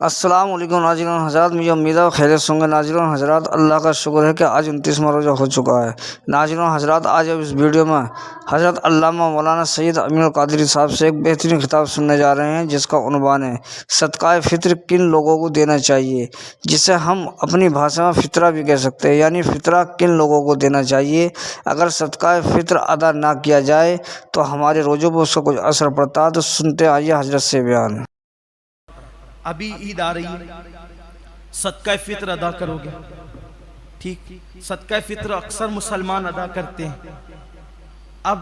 السلام علیکم ناظرین حضرات، مجھے امید ہے خیریت سے ہوں گے۔ ناظرین حضرات، اللہ کا شکر ہے کہ آج 29واں روزہ ہو چکا ہے۔ ناظرین حضرات، آج اب اس ویڈیو میں حضرت علامہ مولانا سید امین القادری صاحب سے ایک بہترین خطاب سننے جا رہے ہیں، جس کا عنوان ہے صدقہ فطر کن لوگوں کو دینا چاہیے، جسے ہم اپنی بھاشا میں فطرہ بھی کہہ سکتے ہیں، یعنی فطرہ کن لوگوں کو دینا چاہیے۔ اگر صدقہ فطر ادا نہ کیا جائے تو ہمارے روزوں پر اس کا کچھ اثر پڑتا ہے۔ تو سنتے آئیے حضرت سے بیان۔ ابھی عید آ رہی ہے، صدقہ فطر ادا کرو گے، ٹھیک؟ صدقہ فطر اکثر مسلمان ادا کرتے ہیں۔ اب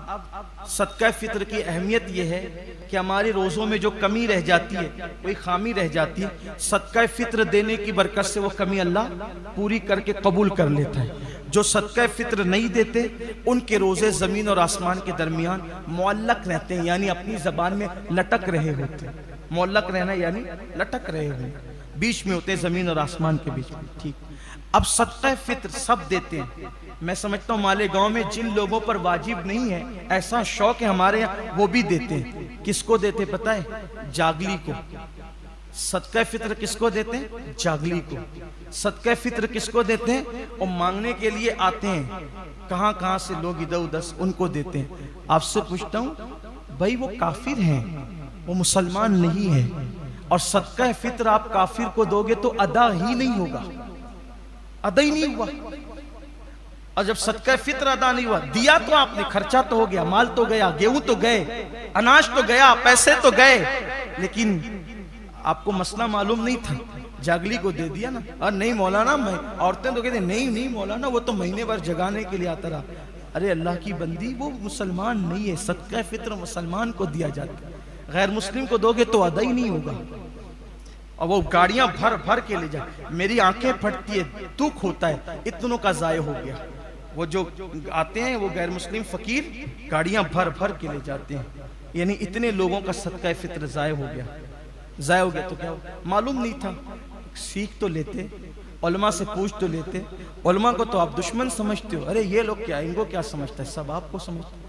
صدقہ فطر کی اہمیت یہ ہے کہ ہماری روزوں میں جو کمی رہ جاتی ہے، کوئی خامی رہ جاتی ہے، صدقہ فطر دینے کی برکت سے وہ کمی اللہ پوری کر کے قبول کر لیتا ہے۔ جو صدقہ فطر نہیں دیتے ان کے روزے زمین اور آسمان کے درمیان معلق رہتے ہیں، یعنی اپنی زبان میں لٹک رہے ہوتے ہیں۔ معلق رہنا یعنی لٹک رہے ہوئے، بیچ میں ہوتے ہیں، زمین اور آسمان کے بیچ میں، ٹھیک؟ اب صدقہ فطر سب دیتے ہیں۔ میں سمجھتا ہوں مالیگاؤں میں جن لوگوں پر واجب نہیں ہے، ایسا شوق ہے ہمارے یہاں، وہ بھی دیتے ہیں۔ کس کو دیتے پتہ ہے؟ جاگلی کو۔ صدقہ فطر کس کو دیتے ہیں؟ جاگلی کو۔ صدقہ فطر کس کو دیتے ہیں؟ اور مانگنے کے لیے آتے ہیں، کہاں کہاں سے لوگ ادھر ادھر، ان کو دیتے ہیں۔ آپ سے پوچھتا ہوں بھائی، وہ کافر ہیں، وہ مسلمان نہیں ہے، اور صدقہ فطر آپ کافر کو دو گے تو ادا ہی نہیں ہوگا، ادا ہی نہیں ہوا۔ اور جب صدقہ فطر ادا نہیں ہوا، دیا تو آپ نے، خرچہ تو ہو گیا، مال تو گیا، گیہوں تو گئے، اناج تو گیا، پیسے تو گئے، لیکن آپ کو مسئلہ معلوم نہیں تھا، جاگلی کو دے دیا نا۔ اور نہیں مولانا، میں عورتیں تو کہتے ہیں نہیں مولانا، وہ تو مہینے بھر جگانے کے لیے آتا رہا۔ ارے اللہ کی بندی، وہ مسلمان نہیں ہے، صدقہ فطر مسلمان کو دیا جاتا ہے، غیر مسلم کو دو گے تو ادا ہی نہیں ہوگا۔ اور وہ گاڑیاں بھر بھر کے لے جائے، میری آنکھیں پھٹتی ہے، دکھ ہوتا ہے، اتنوں کا ضائع ہو گیا۔ وہ جو آتے ہیں وہ غیر مسلم فقیر گاڑیاں بھر بھر کے لے جاتے ہیں، یعنی اتنے لوگوں کا صدقہ فطر ضائع ہو گیا۔ ضائع ہو گیا تو کیا ہو؟ معلوم نہیں تھا، سیکھ تو لیتے، علماء سے پوچھ تو لیتے۔ علماء کو تو آپ دشمن سمجھتے ہو، ارے یہ لوگ کیا، ان کو کیا سمجھتا ہے، سب آپ کو سمجھتا ہے۔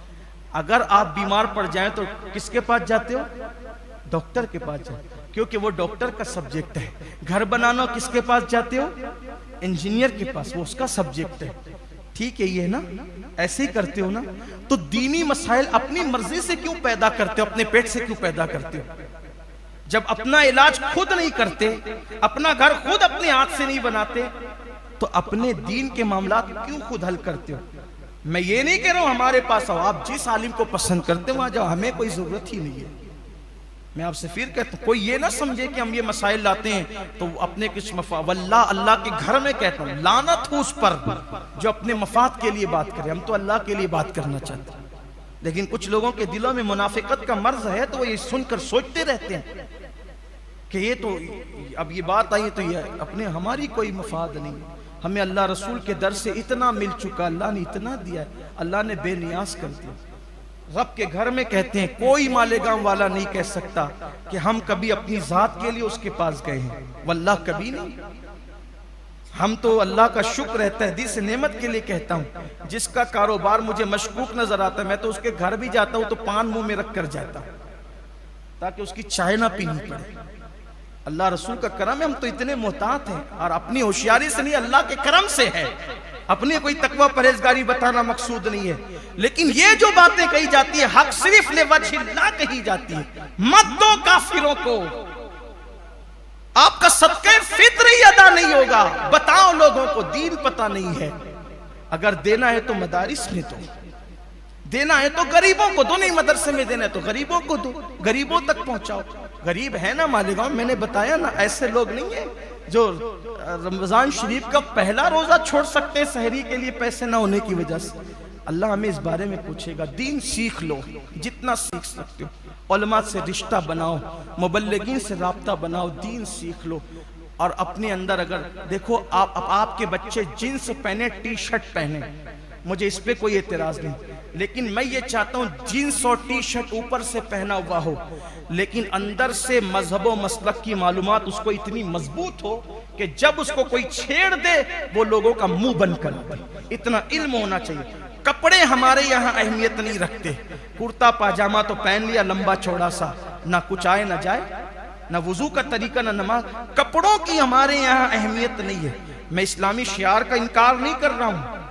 اگر آپ بیمار پڑ جائیں تو کس کے پاس جاتے ہو؟ ڈاکٹر کے پاس جاتے، کیونکہ وہ ڈاکٹر کا سبجیکٹ ہے۔ گھر بنانا کس کے پاس جاتے ہو؟ انجینئر کے پاس، وہ اس کا سبجیکٹ ہے، ٹھیک ہے؟ یہ ہے نا، ایسے ہی کرتے ہو نا۔ تو دینی مسائل اپنی مرضی سے کیوں پیدا کرتے ہو، اپنے پیٹ سے کیوں پیدا کرتے ہو؟ جب اپنا علاج خود نہیں کرتے، اپنا گھر خود اپنے ہاتھ سے نہیں بناتے، تو اپنے دین کے معاملات کیوں خود حل کرتے ہو؟ میں یہ نہیں کہہ رہا ہوں ہمارے پاس آؤ، آپ جس عالم کو پسند کرتے ہیں وہاں جاؤ، ہمیں کوئی ضرورت ہی نہیں ہے۔ میں آپ سے پھر کہتا ہوں، کوئی یہ نہ سمجھے کہ ہم یہ مسائل لاتے ہیں تو اپنے کچھ مفاد، واللہ اللہ کے گھر میں کہتا ہوں لعنت ہو اس پر جو اپنے مفاد کے لیے بات کرے۔ ہم تو اللہ کے لیے بات کرنا چاہتے ہیں، لیکن کچھ لوگوں کے دلوں میں منافقت کا مرض ہے، تو وہ یہ سن کر سوچتے رہتے ہیں کہ یہ تو اب یہ بات آئی تو یہ اپنے، ہماری کوئی مفاد نہیں، ہمیں اللہ رسول کے در سے اتنا مل چکا، اللہ نے اتنا دیا ہے، اللہ نے بے نیاز کر دیا۔ رب کے گھر میں کہتے ہیں کوئی مالیگاؤں والا نہیں کہہ سکتا کہ ہم کبھی اپنی ذات کے لیے اس کے پاس گئے ہیں، واللہ کبھی نہیں۔ ہم تو اللہ کا شکر ہے، تحدیث نعمت کے لیے کہتا ہوں، جس کا کاروبار مجھے مشکوک نظر آتا ہے، میں تو اس کے گھر بھی جاتا ہوں تو پان منہ میں رکھ کر جاتا ہوں تاکہ اس کی چائے نہ پینی پڑے۔ اللہ رسول کا کرم ہے، ہم تو اتنے محتاط ہیں، اور اپنی ہوشیاری سے نہیں، اللہ کے کرم سے ہے۔ اپنی کوئی تقوی پرہیزگاری بتانا مقصود نہیں ہے، لیکن یہ جو باتیں کہی جاتی ہے حق صرف لوجہ اللہ کہی جاتی ہے۔ مت دو کافروں کو، آپ کا صدقہ فطر ہی ادا نہیں ہوگا۔ بتاؤ لوگوں کو، دین پتہ نہیں ہے، اگر دینا ہے تو مدارس میں دو، دینا ہے تو غریبوں کو دو، نہیں مدرسے میں دینا ہے تو غریبوں کو دو، غریبوں تک پہنچاؤ۔ غریب ہے نا مالیگاؤں، میں نے بتایا نا، ایسے لوگ نہیں ہیں جو رمضان شریف کا پہلا روزہ چھوڑ سکتے ہیں سحری کے لیے پیسے نہ ہونے کی وجہ سے۔ اللہ ہمیں اس بارے میں پوچھے گا۔ دین سیکھ لو جتنا سیکھ سکتے ہو، علماء سے رشتہ بناؤ، مبلغین سے رابطہ بناؤ، دین سیکھ لو۔ اور اپنے اندر اگر دیکھو، آپ کے بچے جینس پہنے، ٹی شرٹ پہنے، مجھے اس پہ کوئی اعتراض نہیں، لیکن میں یہ چاہتا ہوں جینس اور ٹی شرٹ اوپر سے پہنا ہوا ہو، لیکن اندر سے مذہب و مسلک کی معلومات اس کو اتنی مضبوط ہو کہ جب اس کو کوئی چھیڑ دے وہ لوگوں کا منہ بند کر دے۔ اتنا علم ہونا چاہیے۔ کپڑے ہمارے یہاں اہمیت نہیں رکھتے، کرتا پاجامہ تو پہن لیا لمبا چوڑا سا، نہ کچھ آئے نہ جائے، نہ وضو کا طریقہ نہ نماز. کپڑوں کی ہمارے یہاں اہمیت نہیں ہے. میں اسلامی شعار کا انکار نہیں کر رہا ہوں,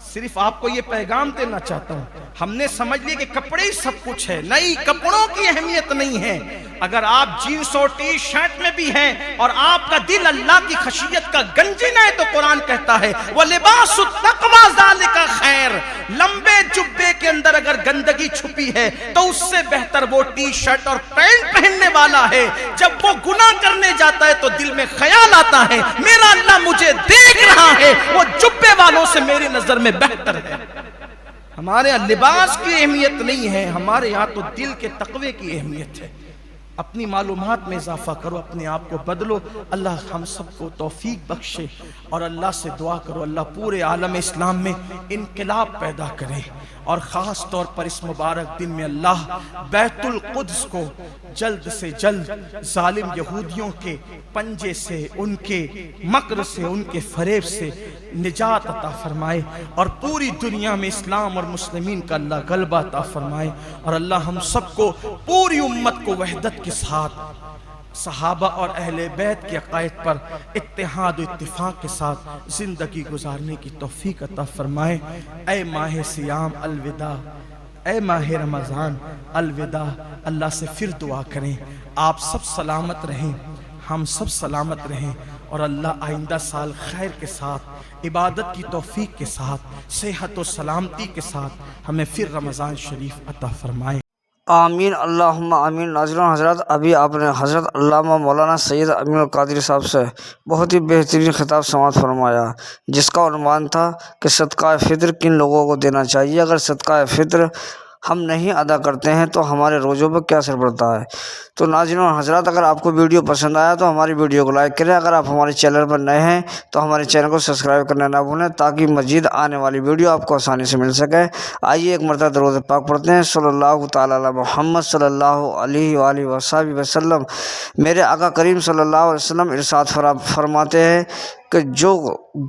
صرف آپ کو یہ پیغام دینا چاہتا ہوں. ہم نے سمجھ لیا کہ کپڑے ہی سب کچھ ہے. نہیں, کپڑوں کی اہمیت نہیں ہے. اگر آپ جینس اور ٹی شرٹ میں بھی ہیں اور آپ کا دل اللہ کی خشیت کا گنجن ہے تو قرآن کہتا ہے وَلِبَاسُ التَّقْوَىٰ ذَلِكَ خَيْرٌ. لمبے جبے کے اندر اگر گندگی چھپی ہے تو اس سے بہتر وہ ٹی شرٹ اور پینٹ پہننے والا ہے. جب وہ گناہ کرنے جاتا ہے تو دل میں خیال آتا ہے میرا اللہ مجھے دیکھ رہا ہے, وہ جبے والوں سے میری نظر میں بہتر ہے. ہمارے یہاں لباس کی اہمیت نہیں ہے, ہمارے یہاں تو دل کے تقوی کی اہمیت ہے. اپنی معلومات میں اضافہ کرو, اپنے آپ کو بدلو. اللہ ہم سب کو توفیق بخشے اور اللہ سے دعا کرو اللہ پورے عالم اسلام میں انقلاب پیدا کرے, اور خاص طور پر اس مبارک دن میں اللہ بیت القدس کو جلد سے جلد ظالم یہودیوں کے پنجے سے, ان کے مکر سے, ان کے فریب سے نجات عطا فرمائے, اور پوری دنیا میں اسلام اور مسلمین کا اللہ غلبہ عطا فرمائے. اور اللہ ہم سب کو, پوری امت کو وحدت کے ساتھ صحابہ اور اہل بیت کے عقائد پر اتحاد و اتفاق کے ساتھ زندگی گزارنے کی توفیق عطا فرمائے. اے ماہ صیام الوداع, اے ماہ رمضان الوداع. اللہ سے پھر دعا کریں آپ سب سلامت رہیں, ہم سب سلامت رہیں, اور اللہ آئندہ سال خیر کے ساتھ, عبادت کی توفیق کے ساتھ, صحت و سلامتی کے ساتھ ہمیں پھر رمضان شریف عطا فرمائے. آمین اللہم آمین. ناظرین حضرات, ابھی آپ نے حضرت علامہ مولانا سید امین القادری صاحب سے بہت ہی بہترین خطاب سماعت فرمایا, جس کا عنوان تھا کہ صدقہ فطر کن لوگوں کو دینا چاہیے. اگر صدقہ فطر ہم نہیں ادا کرتے ہیں تو ہمارے روزوں پر کیا اثر پڑتا ہے. تو ناظرین حضرات, اگر آپ کو ویڈیو پسند آیا تو ہماری ویڈیو کو لائک کریں. اگر آپ ہمارے چینل پر نئے ہیں تو ہمارے چینل کو سبسکرائب کرنا نہ بھولیں, تاکہ مزید آنے والی ویڈیو آپ کو آسانی سے مل سکے. آئیے ایک مرتبہ درود پاک پڑھتے ہیں. صلی اللہ تعالیٰ علی محمد صلی اللہ علیہ وآلہ وصحبہ وسلم. میرے آقا کریم صلی اللہ علیہ وسلم ارشاد فرماتے ہیں کہ جو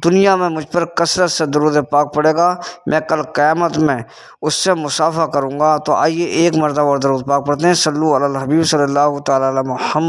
دنیا میں مجھ پر کثرت سے درود پاک پڑے گا میں کل قیامت میں اس سے مصافحہ کروں گا. تو آئیے ایک مرتبہ اور درود پاک پڑھتے ہیں. صلو علی الحبیب صلی اللہ تعالیٰ علی محمد.